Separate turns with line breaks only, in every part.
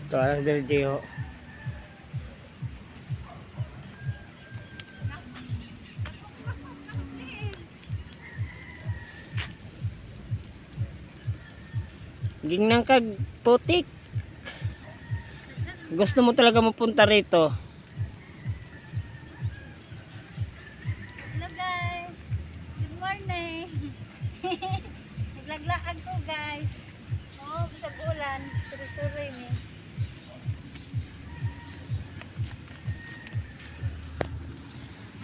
Ito alas Bergio. Gingnang kag putik. Gusto mo talaga mapunta rito?
Hello guys. Good morning. Naglaglaan ko guys. Oh, sa ulan, suri-suri ni.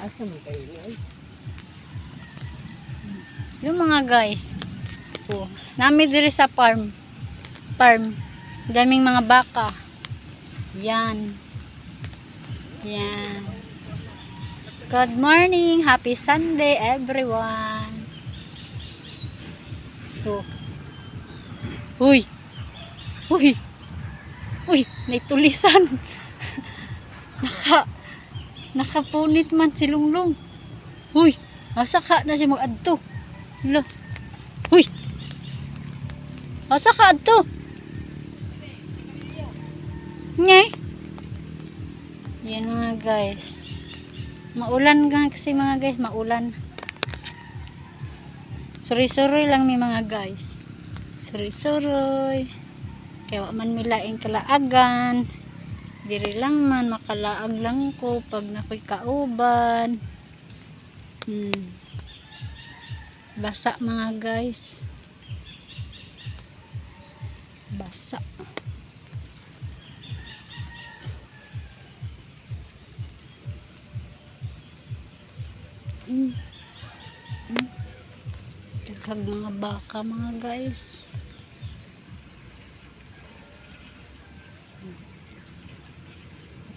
Asa mo kayo ay?
Yung mga guys. Oh, nami diri sa farm. Daming mga baka. Yan. Yan. Good morning. Happy Sunday everyone. To. Uy. Uy. Uy, naitulisan. Nakapunit man si Lunglong. Uy, asa ka na si mag-adto. Hala. Uy. Asa ka adto? Ngay. Yan mga guys. Maulan nga kasi mga guys, maulan. Suri-suri lang ni mga guys. Suri-suri. Kaya wa man milaing kalaagan. Diri lang man makalaag lang ko pag nakoy kauban. Basa mga guys. Basa. Daghang mga baka mga guys.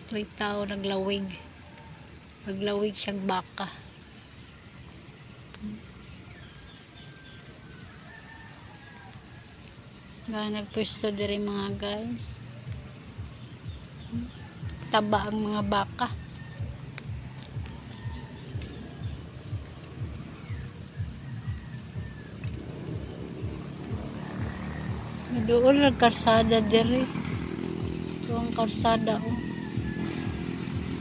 Ito'y tao naglawig. Naglawig siyang baka. Nagpwesto diri mga guys. Taba ang mga baka. Doon ang karsada diri. Ito ang karsada oh.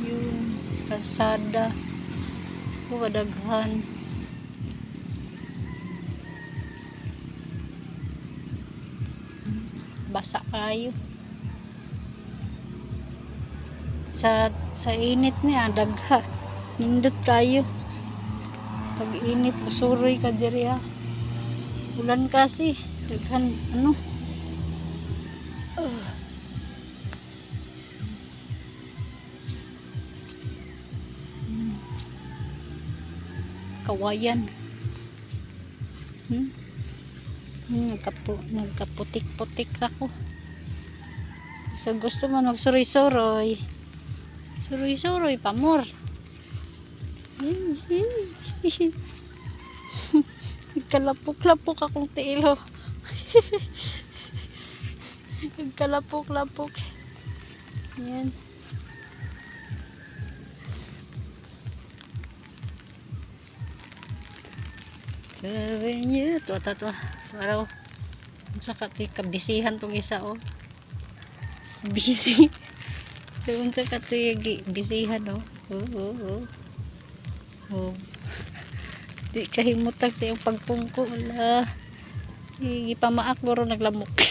Yung karsada. Ito kadaghan. Basa kayo. Sa init niya dagha. Nindot kayo. Pag init usuroy ka diri ha. Ulan kasi daghan ano. Kawayan. Nagkaputik-putik ako. So gusto mo magsuroy-suroy. Suroy-suroy pamor. Nagkalapok-lapok akong tilo. Nagkalapok-lapok. Yan. Sabi niya, tuwa. Tuwa sa kati kabisihan tong isa oh. Busy. Doon sa kati bisihan oh. Oh. Di kahimutag sa iyong pagpungko. Wala. Ipamaak guro naglamok.